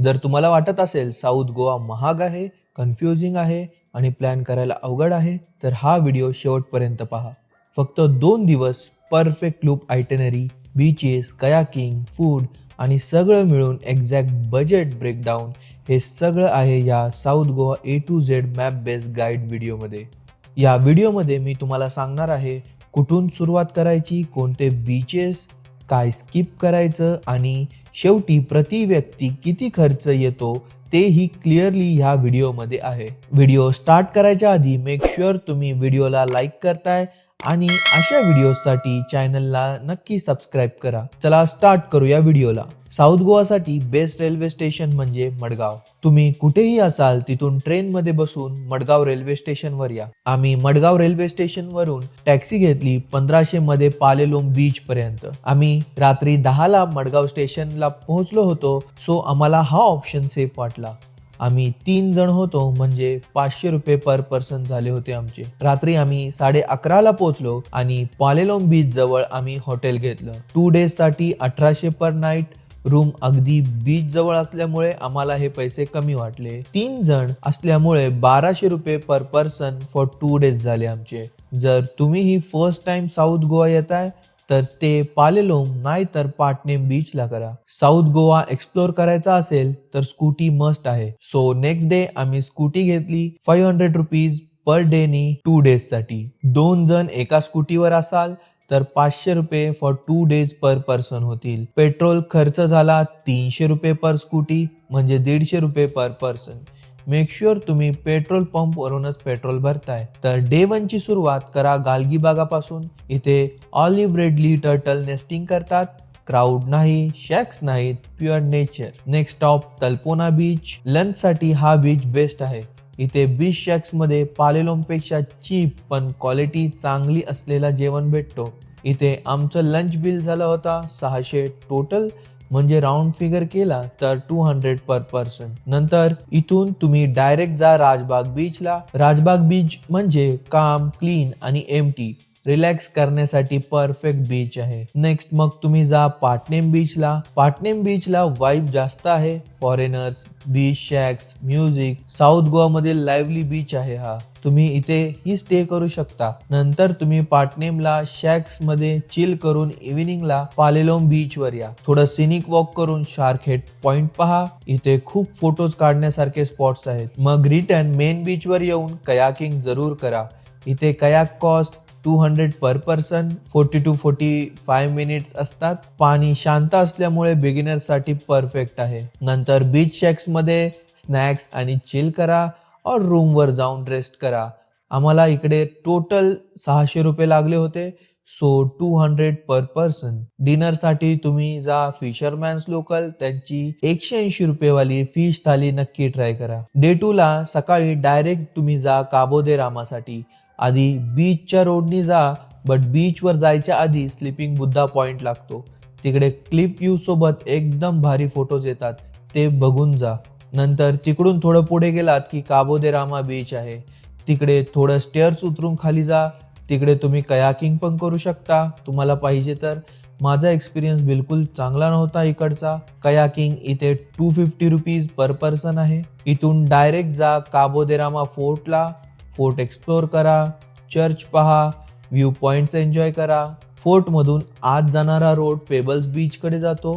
जर तुम्हाला वाटत असेल साऊथ गोवा महाग आहे, कन्फ्युजिंग आहे आणि प्लॅन करायला अवघड आहे, तर हा व्हिडिओ शेवटपर्यंत पहा. फक्त 2 दिवस perfect loop itinerary, beaches, kayaking, food आणि सगळं मिळून एक्झॅक्ट बजेट ब्रेकडाऊन हे सगळं आहे या south Goa A to Z map based guide व्हिडिओमध्ये. या व्हिडिओमध्ये मी तुम्हाला सांगणार आहे कुठून सुरुवात करायची, कोणते बीचेस, काय स्किप करायचं आणि शेवटी प्रति व्यक्ती किती खर्च येतो तेही क्लिअरली ह्या व्हिडिओमध्ये आहे. व्हिडिओ स्टार्ट करायच्या आधी मेक शुअर तुम्ही व्हिडिओला लाईक करताय आणि अशा व्हिडिओसाठी चॅनलला नक्की सबस्क्राईब करा. चला स्टार्ट करूया व्हिडिओला. साऊथ गोवासाठी बेस्ट रेल्वे स्टेशन म्हणजे मडगाव. तुम्ही कुठेही असाल तिथून ट्रेनमध्ये बसून मडगाव रेल्वे स्टेशनवर या. आम्ही मडगाव रेल्वे स्टेशनवरून टॅक्सी घेतली 1500 मध्ये पालेलोम बीच पर्यंत. आम्ही रात्री 10ला मडगाव स्टेशनला पोहोचलो होतो, सो आम्हाला हा ऑप्शन सेफ वाटला. आम्ही 3 जण होतो म्हणजे 500 रुपये पर पर्सन झाले होते आमचे. रात्री आम्ही 11:30ला पोहोचलो आणि पालेलोम बीच जवळ आम्ही हॉटेल घेतलं. 2 डेज साठी 1800 पर नाईट. रूम अगदी बीच जवळ असल्यामुळे आम्हाला हे पैसे कमी वाटले. 3 जण असल्यामुळे 1200 रुपये पर पर्सन फॉर 2 डेज झाले आमचे. जर तुम्ही ही फर्स्ट टाइम साऊथ गोवा येताय तर स्टे पालेलोम नाही तर पाटनेम बीचला करा. साऊथ गोवा एक्सप्लोर करायचा असेल तर स्कूटी मस्ट आहे. सो नेक्स्ट डे आम्ही स्कूटी घेतली 500 रुपीज पर डे नी 2 डेज साठी. 2 जण एका स्कूटीवर असाल तर 500 रुपये फॉर 2 डेज पर पर्सन होतील. पेट्रोल खर्च झाला 300 रुपये पर स्कूटी म्हणजे 150 रुपये पर पर्सन. मेक शुअर तुम्ही पेट्रोल पंप वरूनच पेट्रोल भरताय. तर डे 1 ची सुरुवात करा गालगीबागापासून. इथे ऑलिव्ह रेडली टर्टल नेस्टिंग करतात. क्राऊड नाही, शॅक्स नाहीत, pure nature. Next stop Talpona beach. Lunch साठी हा बीच बेस्ट आहे. इथे बीच शॅक्स मध्ये पालेलोम पेक्षा चीप पण क्वालिटी चांगली असलेला जेवण भेटतो. इथे आमचं लंच बिल झालं होता 600 टोटल, म्हणजे राऊंड फिगर केला तर 200 पर पर्सन. नंतर इथून तुम्ही डायरेक्ट जा राजबाग बीचला. राजबाग बीच म्हणजे काम, क्लीन आणि एम्प्टी रिलॅक्स करण्यासाठी परफेक्ट बीच आहे. नेक्स्ट मग तुम्ही जा पाटनेम बीचला. पाटनेम बीचला वाईब जास्त आहे. Foreigners, beach shacks, music. South Goa मधील लाईव्हली बीच आहे हा. तुम्ही इथे ही स्टे करू शकता. नंतर तुम्ही पाटनेमला शॅक्स मध्ये चिल करून इव्हिनिंगला पालेलोम बीच वर या. थोडं सिनिक वॉक करून शार्क हेड पॉइंट पहा. इथे खूप फोटोज काढण्यासारखे स्पॉट्स आहेत. मग रिटर्न मेन बीच वर येऊन कयाकिंग जरूर करा. इथे kayak cost 200 per person. 40 to 45 minutes असतात. पाणी शांत असल्यामुळे बिगिनर साठी परफेक्ट आहे. नंतर बीच शॅक्स मध्ये स्नॅक्स आणि चिल करा और रूम वर जाऊन रेस्ट करा. आम्हाला इकडे टोटल 600 रुपये लागले होते, सो 200 पर पर्सन. डिनर साठी तुम्ही जा फिशरमॅन्स लोकल. त्यांची 180 रुपये वाली फिश थाली नक्की ट्राय करा. डे 2 ला सकाळी डायरेक्ट तुम्ही जा काबो दे रामासाठी. आधी बीचच्या रोडनी जा, बट बीच वर जायच्या आधी स्लिपिंग बुद्धा पॉइंट लागतो. तिकडे क्लिफ व्ह्यू सोबत एकदम भारी फोटोज येतात, ते बघून जा. नंतर तिकडून थोडं पुढे गेलात की काबो दे रामा बीच आहे. तिकडे थोडं स्टेअर्स उतरून खाली जा. तिकडे तुम्ही कयाकिंग पण करू शकता तुम्हाला पाहिजे तर. माझा एक्सपिरियन्स बिलकुल चांगला नव्हता इकडचा. कयाकिंग इथे 250 रुपीज पर पर्सन आहे. इथून डायरेक्ट जा काबो दे रामा फोर्टला. फोर्ट एक्सप्लोर करा, चर्च पहा, व्ह्यू पॉइंट्स एन्जॉय करा. फोर्ट मधून आत जाणारा रोड पेबल्स बीच कडे जातो.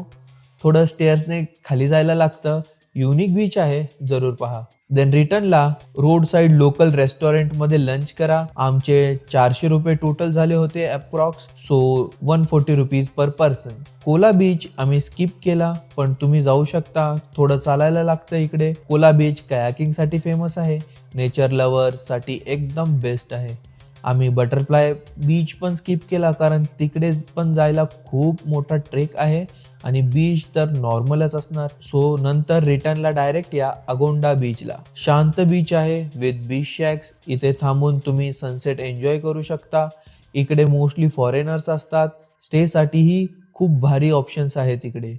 थोडं स्टेअर्सने खाली जायला लागतं. युनिक बीच आहे, जरूर पहा. देन रिटर्नला रोड साइड लोकल रेस्टॉरंट मध्ये लंच करा. आमचे 400 रुपये टोटल झाले होते approx, so 140 rupees per person. Cola beach आम्ही स्किप केला, पण तुम्ही जाऊ शकता. थोडं चालायला लागतं इकडे. कोला बीच कयाकिंग साठी फेमस आहे. नेचर लवर्स साठी एकदम बेस्ट आहे. आम्ही बटरफ्लाय बीच पण स्किप केला कारण तिकडे पण जायला खूप मोठा ट्रेक आहे आणि बीच तर नॉर्मलच असणार. सो नंतर रिटर्नला डायरेक्ट या अगोंडा बीचला. शांत बीच आहे विथ बीच शॅक्स. इथे थांबून तुम्ही सनसेट एन्जॉय करू शकता. इकडे मोस्टली फॉरेनर्स असतात. स्टे साठीही खूप भारी ऑप्शन्स आहेत इकडे.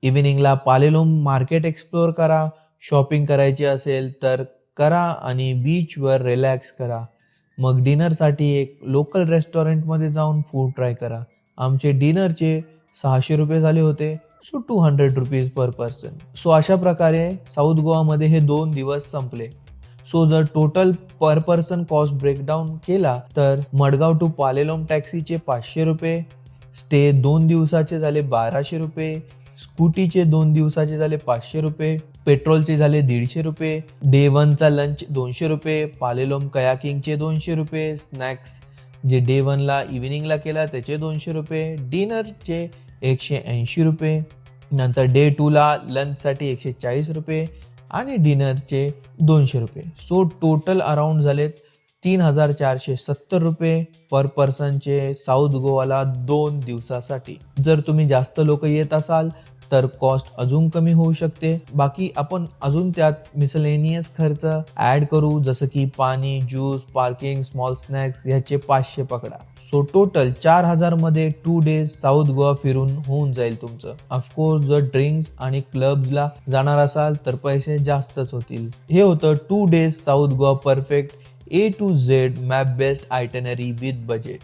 इव्हिनिंगला पालेलोम मार्केट एक्सप्लोर करा. शॉपिंग करायची असेल तर करा आणि बीचवर रिलॅक्स करा. मग डिनरसाठी एक लोकल रेस्टॉरंटमध्ये जाऊन फूड ट्राय करा. आमचे डिनरचे 600 रुपये झाले होते, so 200 rupees per person. So अशा प्रकारे साऊथ गोवामध्ये हे 2 दिवस संपले. सो जर टोटल पर पर्सन कॉस्ट ब्रेकडाऊन केला तर मडगाव टू पालेलोम टॅक्सीचे 500 रुपये, स्टे 2 दिवसाचे झाले 1200 रुपये, स्कूटीचे 2 दिवसाचे झाले 500 रुपये, पेट्रोलचे झाले 150 रुपये, डे 1चा लंच 200 रुपये, पालेलोम कयाकिंगचे 200 रुपये, स्नॅक्स जे डे 1ला इव्हिनिंगला केला त्याचे 200 रुपये, डिनरचे 180 रुपये, नंतर डे 2ला लंचसाठी 140 रुपये आणि डिनरचे 200 रुपये. सो टोटल अराउंड झालेत 3470 रुपये पर पर्सनचे साऊथ गोवाला 2 दिवसासाठी. जर तुम्ही जास्त लोक येत असाल तर कॉस्ट अजून कमी होऊ शकते. बाकी आपण अजून त्यात मिसलेनियस खर्च ऍड करू, जसं की पाणी, ज्यूस, पार्किंग, स्मॉल स्नॅक्स ह्याचे 500 पकडा. सो टोटल 4000 मध्ये 2 डेज साऊथ गोवा फिरून होऊन जाईल तुमचं. ऑफकोर्स जर ड्रिंक्स आणि क्लब्सला जाणार असाल तर पैसे जास्तच होतील. हे होतं 2 days south Goa perfect A to Z map based itinerary with budget.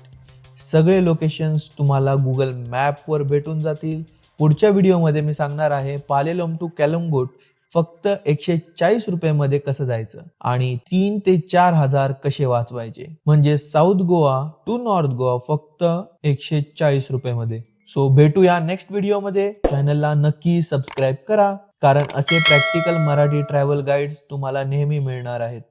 सगळे लोकेशन्स तुम्हाला गुगल मॅपवर भेटून जातील. पुढच्या व्हिडिओमध्ये मी सांगणार आहे पालेलोम टू कॅलंगूट फक्त 140 रुपयामध्ये कसं जायचं आणि 3 ते 4 हजार कसे वाचवायचे. म्हणजे South Goa to North Goa फक्त 140 रुपयामध्ये. सो भेटूया नेक्स्ट व्हिडिओमध्ये. चॅनलला नक्की सबस्क्राईब करा कारण असे प्रॅक्टिकल मराठी ट्रॅव्हल गाईड्स तुम्हाला नेहमी मिळणार आहेत.